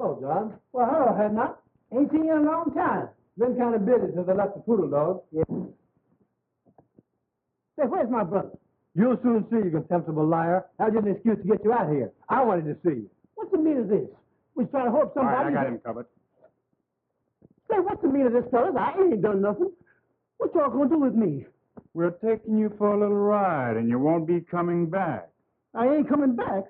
Hello, John. Well, hello, Hednut. Ain't seen you in a long time. Been kind of busy since I left the poodle dog. Yeah. Say, where's my brother? You'll soon see, you contemptible liar. That was just an excuse to get you out here. I wanted to see you. What's the meaning of this? We was trying to hope All somebody... right, I got him covered. Say, what's the meaning of this, fellas? I ain't done nothing. What y'all gonna do with me? We're taking you for a little ride, and you won't be coming back. I ain't coming back.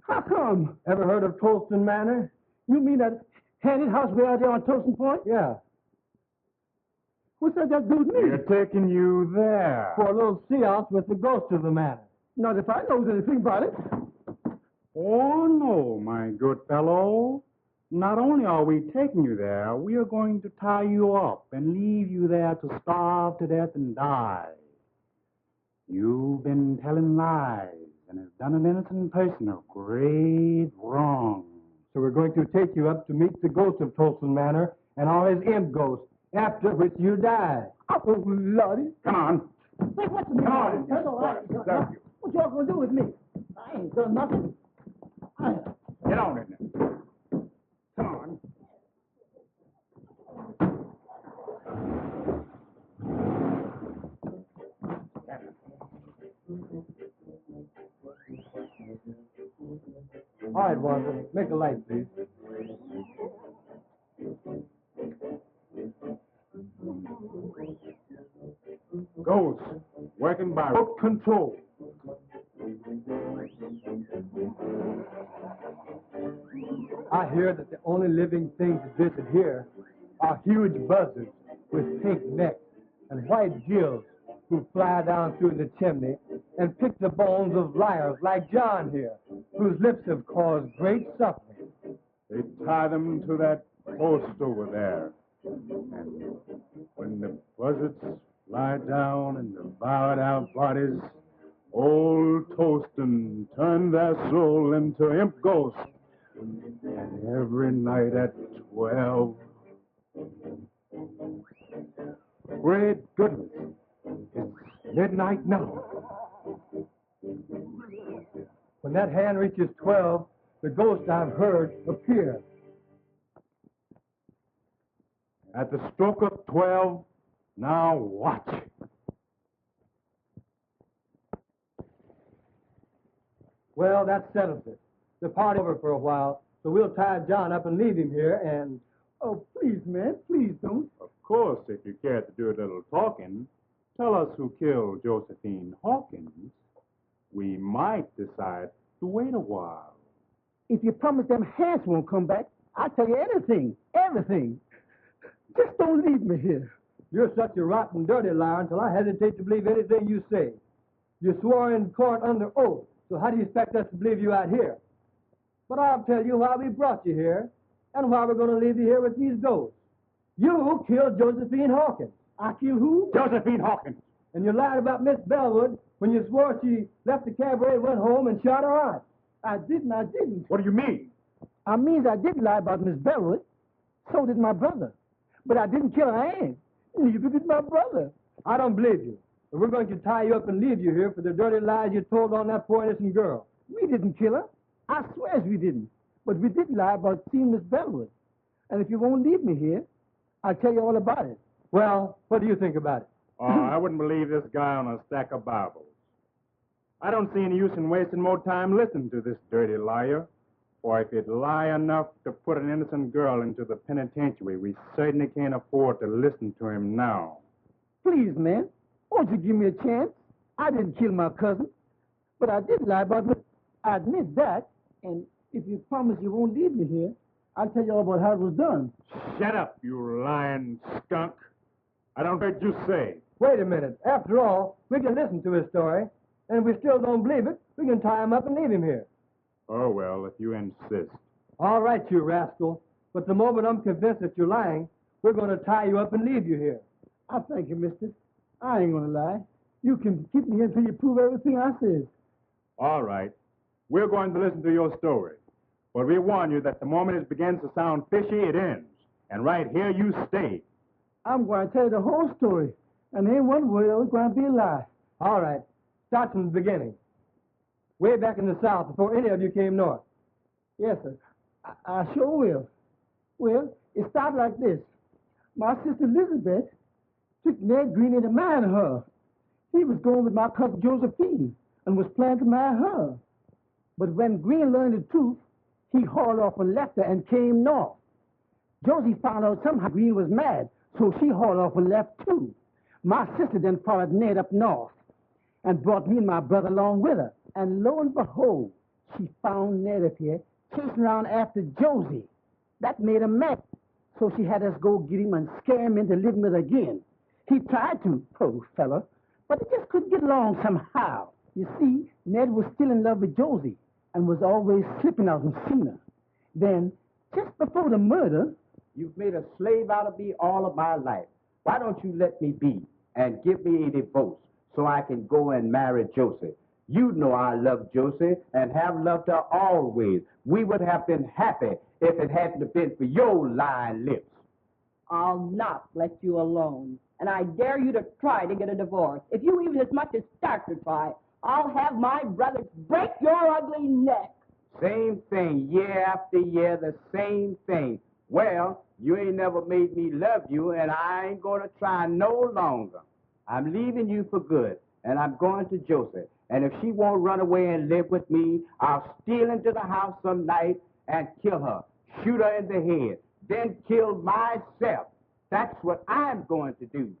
How come? Ever heard of Tolston Manor? You mean that haunted house way out there on Toasting Point? Yeah. What's that got to do with me? We're taking you there. For a little seance with the ghost of the manor. Not if I knows anything about it. Oh, no, my good fellow. Not only are we taking you there, we are going to tie you up and leave you there to starve to death and die. You've been telling lies and have done an innocent person a great wrong. So we're going to take you up to meet the ghost of Tolston Manor and all his imp ghosts, after which you die. Oh, Lordy. Come on. Say, what's the meaning? Come on. That's all right. What y'all gonna do with me? I ain't done nothing. Get on it now. Come on. All right, Walter. Make a light, please. Ghost, working by rope control. I hear that the only living things to visit here are huge buzzards with pink necks and white gills who fly down through the chimney and pick the bones of liars like John here, whose lips have caused great suffering. They tie them to that post over there. And when the buzzards lie down and devour our bodies, old Toastin turned their soul into imp ghosts. And every night at 12. Great goodness. It's midnight now. When that hand reaches 12, the ghost I've heard appear. At the stroke of 12, now watch. Well, that settles it. The party over for a while, so we'll tie John up and leave him here and... Oh, please, man, please don't. Of course, if you care to do a little talking, tell us who killed Josephine Hawkins. We might decide to wait a while. If you promise them hands won't come back, I'll tell you anything, everything. Just don't leave me here. You're such a rotten, dirty liar until I hesitate to believe anything you say. You swore in court under oath, so how do you expect us to believe you out here? But I'll tell you why we brought you here and why we're going to leave you here with these ghosts. You killed Josephine Hawkins. I killed who? Josephine Hawkins. And you lied about Miss Bellwood when you swore she left the cabaret and went home and shot her aunt. I didn't. What do you mean? I means I did lie about Miss Bellwood. So did my brother. But I didn't kill her aunt. Neither did my brother. I don't believe you. But we're going to tie you up and leave you here for the dirty lies you told on that poor innocent girl. We didn't kill her. I swears we didn't. But we did lie about seeing Miss Bellwood. And if you won't leave me here, I'll tell you all about it. Well, what do you think about it? Oh, I wouldn't believe this guy on a stack of Bibles. I don't see any use in wasting more time listening to this dirty liar. For if he'd lie enough to put an innocent girl into the penitentiary, we certainly can't afford to listen to him now. Please, man, won't you give me a chance? I didn't kill my cousin, but I did lie about it. I admit that, and if you promise you won't leave me here, I'll tell you all about how it was done. Shut up, you lying skunk. I don't heard you say. Wait a minute. After all, we can listen to his story, and if we still don't believe it, we can tie him up and leave him here. Oh, well, if you insist. All right, you rascal. But the moment I'm convinced that you're lying, we're going to tie you up and leave you here. I thank you, mister. I ain't going to lie. You can keep me here until you prove everything I said. All right. We're going to listen to your story. But we warn you that the moment it begins to sound fishy, it ends. And right here you stay. I'm going to tell you the whole story. And ain't one word of it's going to be a lie. All right. Start from the beginning. Way back in the South, before any of you came north. Yes, sir. I sure will. Well, it started like this. My sister Elizabeth took Ned Green into marrying her. He was going with my cousin Josephine and was planning to marry her. But when Green learned the truth, he hauled off and left her and came north. Josie found out somehow Green was mad, so she hauled off and left too. My sister then followed Ned up north and brought me and my brother along with her. And lo and behold, she found Ned up here chasing around after Josie. That made her mad. So she had us go get him and scare him into living with her again. He tried to, poor fella, but they just couldn't get along somehow. You see, Ned was still in love with Josie and was always slipping out and seeing her. Then, just before the murder... You've made a slave out of me all of my life. Why don't you let me be and give me a divorce so I can go and marry Josie? You know I love Josie and have loved her always. We would have been happy if it hadn't been for your lying lips. I'll not let you alone. And I dare you to try to get a divorce. If you even as much as start to try, I'll have my brothers break your ugly neck. Same thing, year after year, the same thing. Well, you ain't never made me love you, and I ain't going to try no longer. I'm leaving you for good, and I'm going to Josie. And if she won't run away and live with me, I'll steal into the house some night and kill her, shoot her in the head, then kill myself. That's what I'm going to do.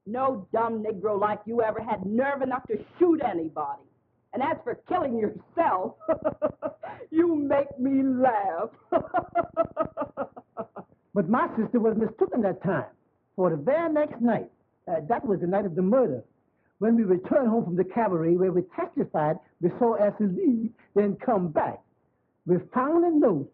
No dumb Negro like you ever had nerve enough to shoot anybody. And as for killing yourself, you make me laugh. But my sister was mistaken that time. For the very next night, that was the night of the murder, when we returned home from the cabaret where we testified we saw Essie leave, then come back. We found a note.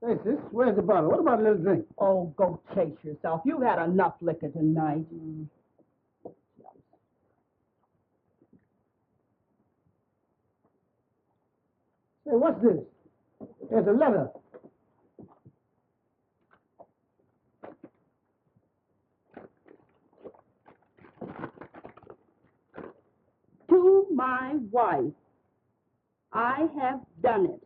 Hey, sis, where's the bottle? What about a little drink? Oh, go chase yourself. You've had enough liquor tonight. Hey, what's this? There's a letter. To my wife, I have done it.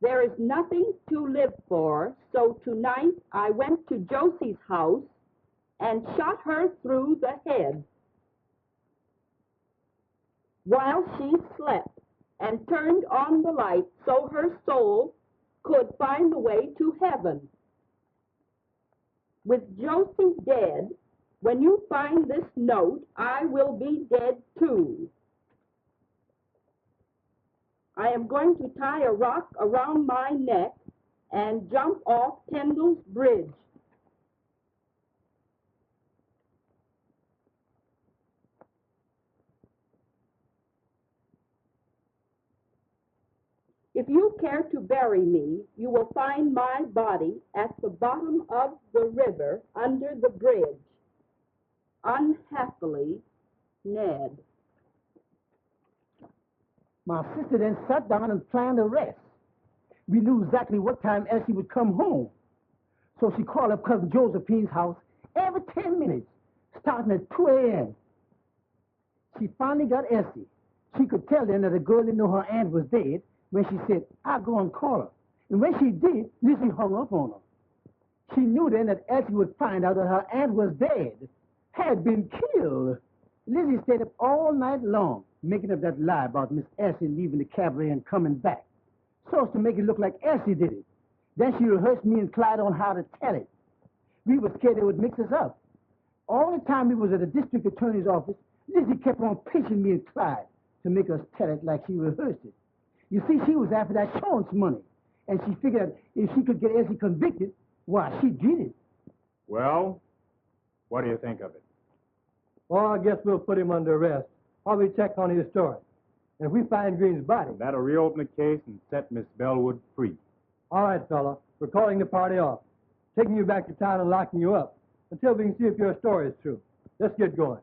There is nothing to live for, so tonight I went to Josie's house and shot her through the head while she slept and turned on the light so her soul could find the way to heaven. With Josie dead, when you find this note, I will be dead too. I am going to tie a rock around my neck and jump off Tyndall's Bridge. If you care to bury me, you will find my body at the bottom of the river under the bridge. Unhappily, Ned. My sister then sat down and planned the rest. We knew exactly what time Essie would come home. So she called up Cousin Josephine's house every 10 minutes, starting at 2 a.m. She finally got Essie. She could tell then that the girl didn't know her aunt was dead when she said, I'll go and call her. And when she did, Lizzie hung up on her. She knew then that Essie would find out that her aunt was dead, had been killed. Lizzie stayed up all night long, making up that lie about Miss Essie leaving the cabaret and coming back, so as to make it look like Essie did it. Then she rehearsed me and Clyde on how to tell it. We were scared they would mix us up. All the time we was at the district attorney's office, Lizzie kept on pinching me and Clyde to make us tell it like she rehearsed it. You see, she was after that insurance money, and she figured if she could get Essie convicted, why, she'd get it. Well, what do you think of it? Well, I guess we'll put him under arrest while we check on his story. And if we find Green's body... That'll reopen the case and set Miss Bellwood free. All right, fella. We're calling the party off, taking you back to town and locking you up until we can see if your story is true. Let's get going.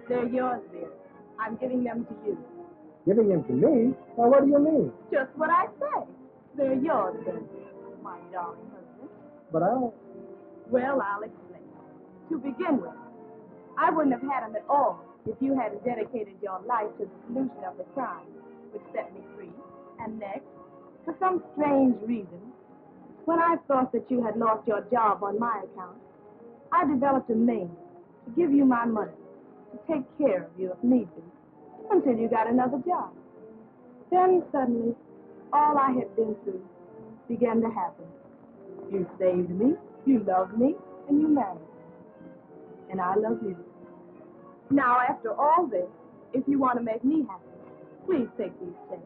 They're yours, dear. I'm giving them to you. Giving him to me? Now, what do you mean? Just what I say. They're yours, then, my darling husband. But Well, I'll explain. To begin with, I wouldn't have had them at all if you hadn't dedicated your life to the solution of the crime, which set me free. And next, for some strange reason, when I thought that you had lost your job on my account, I developed a means to give you my money, to take care of you if need be, until you got another job. Then suddenly, all I had been through began to happen. You saved me, you loved me, and you married me. And I love you. Now, after all this, if you want to make me happy, please take these checks,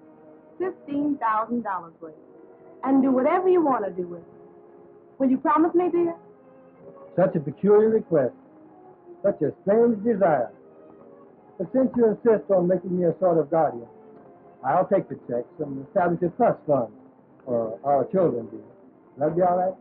$15,000 worth, and do whatever you want to do with it. Will you promise me, dear? such a peculiar request, such a strange desire. But since you insist on making me a sort of guardian, I'll take the checks and establish a trust fund for our children, dear. That'll be all right?